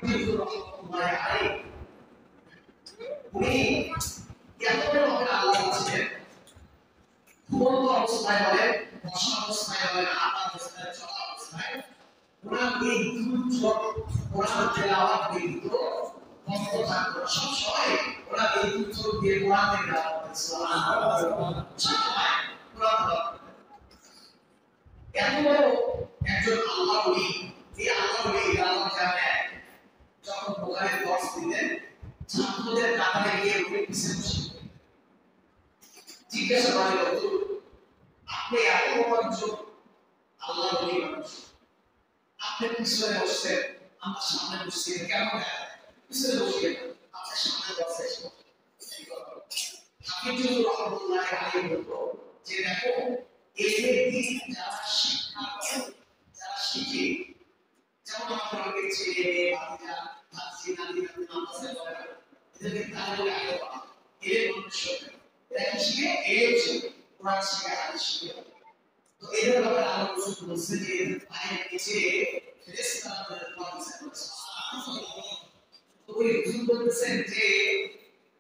হাফিজুর রহমাতুল্লাহি আলাইহি উনি এত বড় হবে আল্লাহ ছিলেন ঘুমন্ত অবস্থায় বলেন বসা অবস্থায় বলেন আটা অবস্থায় চলা অবস্থায় ওনার এই দ্রুত কোরআন তেলাওয়াত কিন্তু বন্ধ থাকতো সব সময় ওরা এই দ্রুত দিয়ে কোরআন তেলাওয়াত করতো সুবহানাল্লাহ সব সময় কোরআন এত বড় একজন আল্লাহ ওলি এই আল্লাহ ওলি আল্লাহ জানেন যখন বুখারীর দর্শ দিতেন ছাত্রদের কাতারে গিয়ে উঠে পিছনে বসে জিজ্ঞাসা করা হতো আপনি এত বড় একজন আল্লাহ ওলি মানুষ আপনি পিছনে বসছেন আমার সামনে বসছেন কেন পিছনে বসে আপনার সামনে বসে হাফিজুর রহমাতুল্লাহি আলাইহি বলতো যে দেখো এদের দিক যারা শিক্ষা করে যারা শিখে যেমন আমাদের অনেক ছেলে মেয়ে বাচ্চা ভাবছি নাতি মাদ্রাসায় পড়ে এদেরকে তাহলে আগে পড়া এর মানুষ এরা কি শিখে এর শিখে কোরআন শিখে হাদিস শিখে তো এদের ব্যাপারে আল্লাহ রাসূল বলেছেন যে পায়ের নিচে ফেরেশতাদের পৌঁছে তো ওই রাসূল বলেছেন যে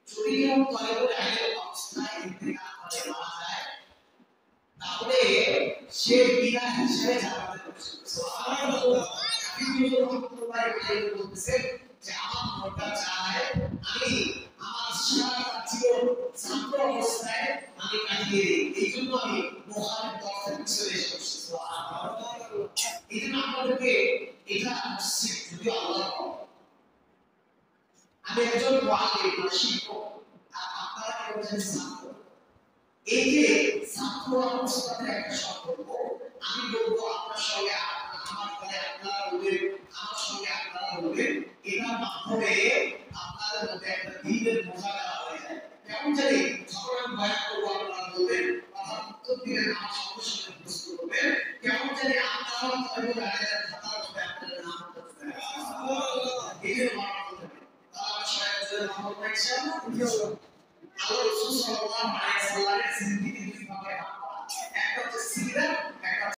যদি কেউ তলেবুল ইলমের অবস্থায় ইন্তেকাল করে মারা যায় তাহলে সে বিনা হিসাবে জান্নাতে প্রবেশ করবে সুবহানাল্লাহ হাফিজুর রহমাতুল্লাহি আলাইহি বলেছেন যে আমার মনটা চায় আমি আমার সারা জীবন ছাত্র অবস্থায় আমি কাটিয়ে দিই এইজন্য আমি মুহাম্মদ দর্শন চলে এসেছি সুবহানাল্লাহ এইজন্য আমাদেরকে এটা মসজিদ যদি আল্লাহ আমি একজন ওয়ালি শিক্ষক আর আপনারা একজন ছাত্র এই যে ছাত্র অবস্থাতে একটা সম্পর্ক আমি বলবো আপনার সঙ্গে আমার পরে আপনারা বলবেন আমার সঙ্গে আপনারা বলবেন এটার মাধ্যমে আপনাদের মধ্যে একটা দিনের মোজাকারা হয়ে যায় কেমন জানি যখন আমি বয়ান করবো আপনারা বলবেন কথা উত্তর দিবেন আমার সঙ্গে সঙ্গে প্রশ্ন করবেন কেমন জানি আপনারা তৈরি আগে খাতার মধ্যে আপনাদের নাম করতে এই যে মানা করতে তারা সবাই মোহাম্মদ ইনশাআল্লাহ আল্লাহ রাসূল সাল্লাল্লাহু আলাইহি ওয়াসাল্লামের জিন্দেগি দুই ভাগে ভাগ করা একটা হচ্ছে সিরাত